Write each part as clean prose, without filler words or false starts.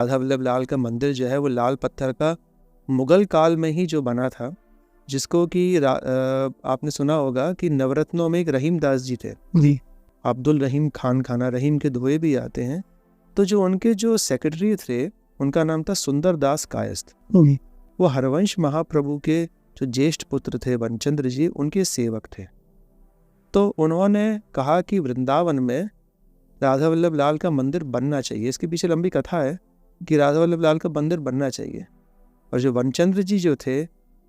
राधा वल्लभ लाल का मंदिर जो है वो लाल पत्थर का मुगल काल में ही जो बना था, जिसको कि आपने सुना होगा कि नवरत्नों में एक रहीम दास जी थे जी। अब्दुल रहीम खान खाना, रहीम के धोए भी आते हैं। तो जो उनके जो सेक्रेटरी थे उनका नाम था सुंदर दास कायस्थ। जी। वो हरवंश महाप्रभु के जो ज्येष्ठ पुत्र थे वनचंद्र जी, उनके सेवक थे। तो उन्होंने कहा कि वृंदावन में राधा वल्लभ लाल का मंदिर बनना चाहिए। इसके पीछे लंबी कथा है कि राधा वल्लभ लाल का मंदिर बनना चाहिए। और जो वनचंद्र जी जो थे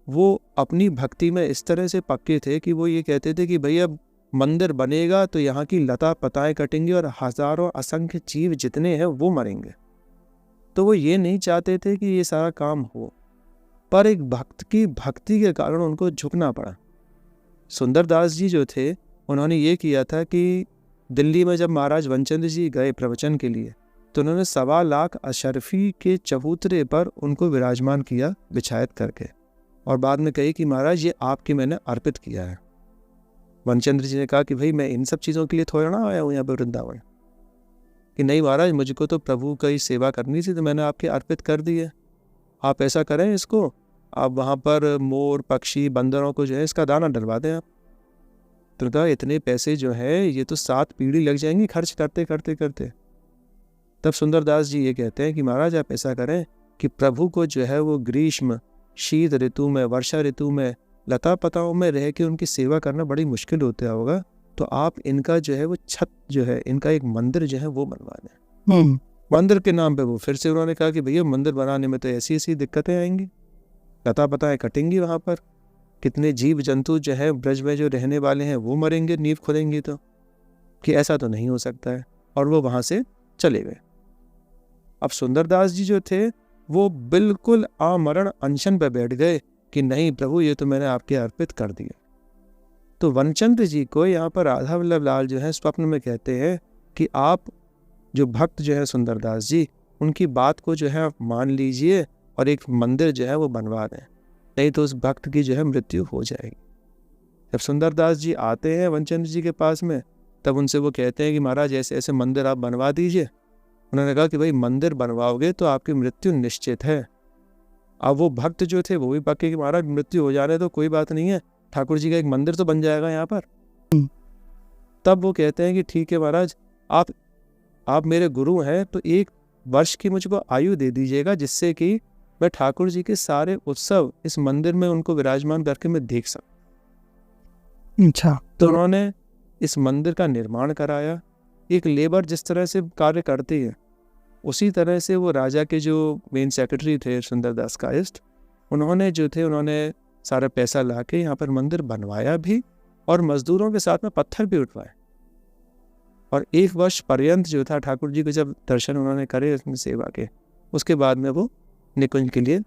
वो अपनी भक्ति में इस तरह से पक्के थे कि वो ये कहते थे कि भैया मंदिर बनेगा तो यहाँ की लता पताएं कटेंगी और हजारों असंख्य जीव जितने हैं वो मरेंगे। तो वो ये नहीं चाहते थे कि ये सारा काम हो, पर एक भक्त की भक्ति के कारण उनको झुकना पड़ा। सुंदरदास जी जो थे उन्होंने ये किया था कि दिल्ली में जब महाराज वनचंद्र जी गए प्रवचन के लिए, तो उन्होंने 1.25 लाख अशरफी के चबूतरे पर उनको विराजमान किया बिछायत करके, और बाद में कही कि महाराज ये आपके मैंने अर्पित किया है। वनचंद्र जी ने कहा कि भाई मैं इन सब चीज़ों के लिए थोड़ा ना आया हूँ यहाँ पर वृंदावन, कि नहीं महाराज मुझको तो प्रभु का ही सेवा करनी थी तो मैंने आपके अर्पित कर दी है। आप ऐसा करें, इसको आप वहाँ पर मोर पक्षी बंदरों को जो है इसका दाना डलवा दें आप। तो कहा इतने पैसे जो है ये तो 7 पीढ़ी लग जाएंगी खर्च करते करते करते। तब सुंदरदास जी ये कहते हैं कि महाराज आप ऐसा करें कि प्रभु को जो है वो ग्रीष्म शीत ऋतु में वर्षा ऋतु में लता पताओं में रह के उनकी सेवा करना बड़ी मुश्किल होता होगा, तो आप इनका जो है वो छत जो है इनका एक मंदिर जो है वो बनवा दें। मंदिर के नाम पे वो फिर से उन्होंने कहा कि भैया मंदिर बनाने में तो ऐसी ऐसी दिक्कतें आएंगी, लता पताएं कटेंगी, वहाँ पर कितने जीव जंतु जो है ब्रज में जो रहने वाले हैं वो मरेंगे नींव खुलेंगी, तो कि ऐसा तो नहीं हो सकता है। और वो वहाँ से चले गए। अब सुंदरदास जी जो थे वो बिल्कुल आमरण अनशन पे बैठ गए कि नहीं प्रभु ये तो मैंने आपके अर्पित कर दिया। तो वनचंद्र जी को यहाँ पर राधा वल्लभ लाल जो है स्वप्न में कहते हैं कि आप जो भक्त जो है सुंदरदास जी, उनकी बात को जो है आप मान लीजिए और एक मंदिर जो है वो बनवा दें, नहीं तो उस भक्त की जो है मृत्यु हो जाएगी। जब सुंदरदास जी आते हैं वनचंद्र जी के पास में, तब उनसे वो कहते हैं कि महाराज ऐसे ऐसे मंदिर आप बनवा दीजिए। उन्होंने कहा कि भाई मंदिर बनवाओगे तो आपकी मृत्यु निश्चित है। अब वो भक्त जो थे वो भी पक्के कि महाराज मृत्यु हो जाने तो कोई बात नहीं है, ठाकुर जी का एक मंदिर तो बन जाएगा यहाँ पर। तब वो कहते हैं कि ठीक है महाराज, आप मेरे गुरु हैं तो 1 वर्ष की मुझको आयु दे दीजिएगा, जिससे कि मैं ठाकुर जी के सारे उत्सव इस मंदिर में उनको विराजमान करके मैं देख सकूं। अच्छा। तो उन्होंने इस मंदिर का निर्माण कराया। एक लेबर जिस तरह से कार्य करती है उसी तरह से वो राजा के जो मेन सेक्रेटरी थे सुंदरदास कायस्थ, उन्होंने सारा पैसा लाके यहाँ पर मंदिर बनवाया भी और मजदूरों के साथ में पत्थर भी उठवाए। और 1 वर्ष पर्यंत जो था ठाकुर जी को जब दर्शन उन्होंने करे उसमें सेवा के, उसके बाद में वो निकुंज के लिए